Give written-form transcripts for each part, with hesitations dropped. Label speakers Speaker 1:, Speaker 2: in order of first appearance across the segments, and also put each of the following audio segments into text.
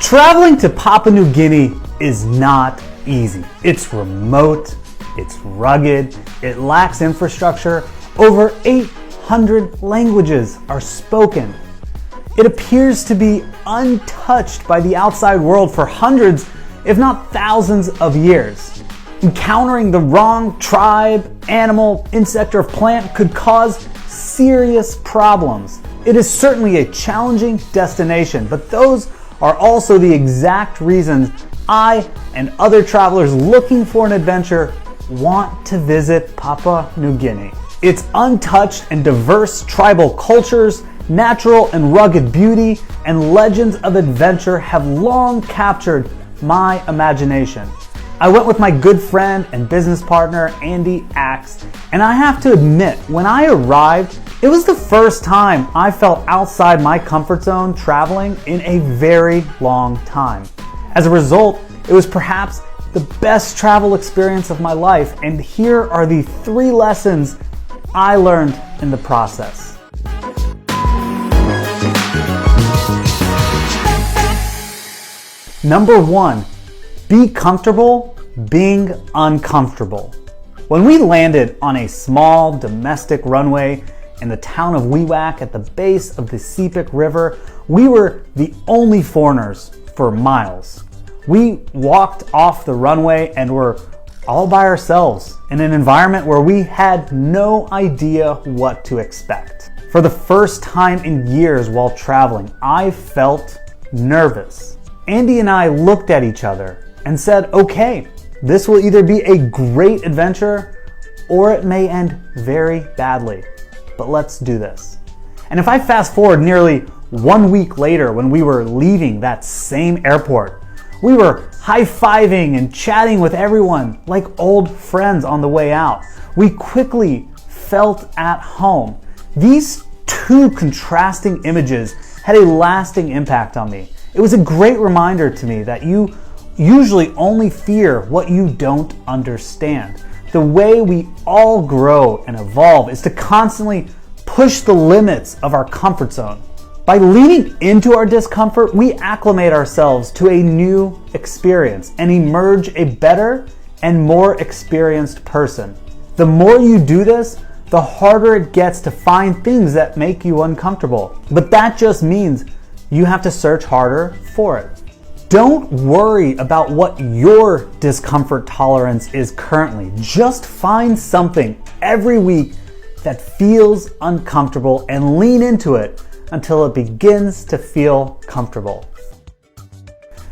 Speaker 1: Traveling to Papua New Guinea is not easy. It's remote, it's rugged, it lacks infrastructure, over 800 languages are spoken. It appears to be untouched by the outside world for hundreds, if not thousands of years. Encountering the wrong tribe, animal, insect, or plant could cause serious problems. It is certainly a challenging destination, but those are also the exact reasons I and other travelers looking for an adventure want to visit Papua New Guinea. Its untouched and diverse tribal cultures, natural and rugged beauty, and legends of adventure have long captured my imagination. I went with my good friend and business partner, Andy Axe, and I have to admit, when I arrived, it was the first time I felt outside my comfort zone traveling in a very long time. As a result, it was perhaps the best travel experience of my life, and here are the 3 lessons I learned in the process. Number 1, be comfortable being uncomfortable. When we landed on a small domestic runway in the town of Wewak at the base of the Sepik River, we were the only foreigners for miles. We walked off the runway and were all by ourselves in an environment where we had no idea what to expect. For the first time in years while traveling, I felt nervous. Andy and I looked at each other and said, okay, this will either be a great adventure or it may end very badly, but let's do this. And if I fast forward nearly 1 week later when we were leaving that same airport, we were high-fiving and chatting with everyone like old friends on the way out. We quickly felt at home. These 2 contrasting images had a lasting impact on me. It was a great reminder to me that you usually only fear what you don't understand. The way we all grow and evolve is to constantly push the limits of our comfort zone. By leaning into our discomfort, we acclimate ourselves to a new experience and emerge a better and more experienced person. The more you do this, the harder it gets to find things that make you uncomfortable. But that just means you have to search harder for it. Don't worry about what your discomfort tolerance is currently. Just find something every week that feels uncomfortable and lean into it until it begins to feel comfortable.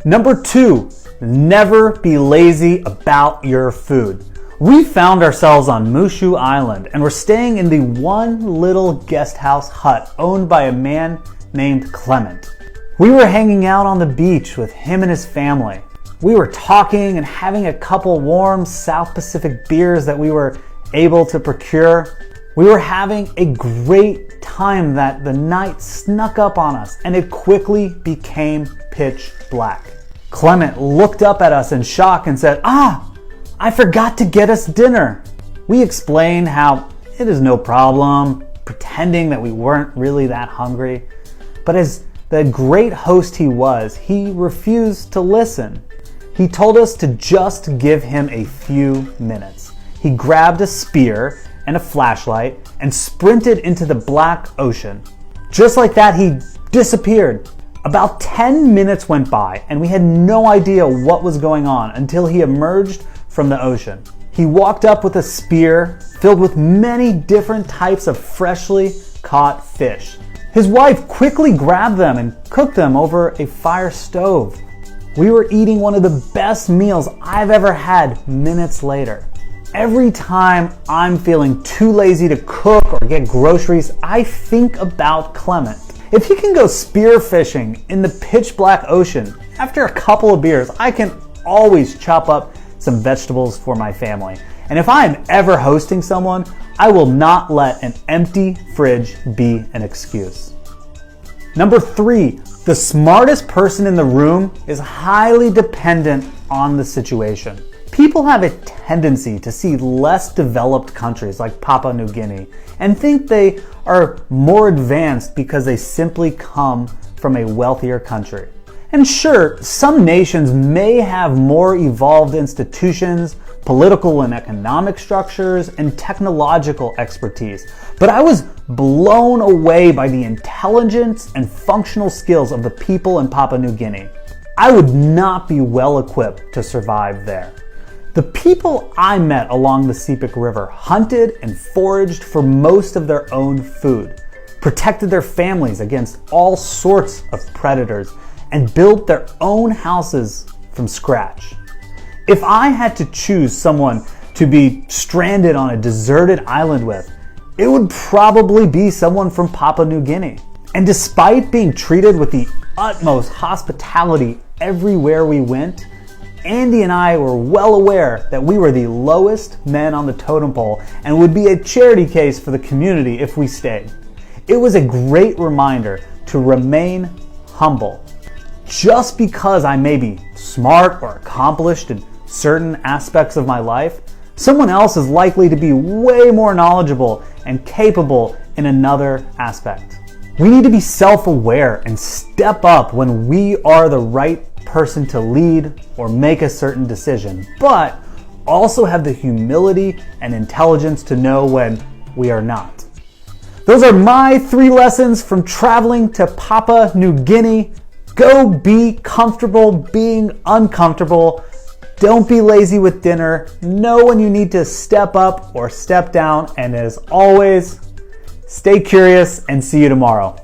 Speaker 1: Number 2, never be lazy about your food. We found ourselves on Mushu Island and were staying in the one little guest house hut owned by a man named Clement. We were hanging out on the beach with him and his family. We were talking and having a couple warm South Pacific beers that we were able to procure. We were having a great time that the night snuck up on us and it quickly became pitch black. Clement looked up at us in shock and said, I forgot to get us dinner. We explained how it is no problem, pretending that we weren't really that hungry. But as the great host he was, he refused to listen. He told us to just give him a few minutes. He grabbed a spear and a flashlight and sprinted into the black ocean. Just like that, he disappeared. About 10 minutes went by and we had no idea what was going on until he emerged from the ocean. He walked up with a spear filled with many different types of freshly caught fish. His wife quickly grabbed them and cooked them over a fire stove. We were eating one of the best meals I've ever had minutes later. Every time I'm feeling too lazy to cook or get groceries, I think about Clement. If he can go spear fishing in the pitch black ocean, after a couple of beers, I can always chop up some vegetables for my family. And if I am ever hosting someone, I will not let an empty fridge be an excuse. Number 3, the smartest person in the room is highly dependent on the situation. People have a tendency to see less developed countries like Papua New Guinea and think they are more advanced because they simply come from a wealthier country. And sure, some nations may have more evolved institutions, political and economic structures, and technological expertise, but I was blown away by the intelligence and functional skills of the people in Papua New Guinea. I would not be well equipped to survive there. The people I met along the Sepik River hunted and foraged for most of their own food, protected their families against all sorts of predators, and built their own houses from scratch. If I had to choose someone to be stranded on a deserted island with, it would probably be someone from Papua New Guinea. And despite being treated with the utmost hospitality everywhere we went, Andy and I were well aware that we were the lowest men on the totem pole and would be a charity case for the community if we stayed. It was a great reminder to remain humble. Just because I may be smart or accomplished in certain aspects of my life, someone else is likely to be way more knowledgeable and capable in another aspect. We need to be self-aware and step up when we are the right person to lead or make a certain decision, but also have the humility and intelligence to know when we are not. Those are my 3 lessons from traveling to Papua New Guinea. Go be comfortable being uncomfortable. Don't be lazy with dinner. Know when you need to step up or step down. And as always, stay curious and see you tomorrow.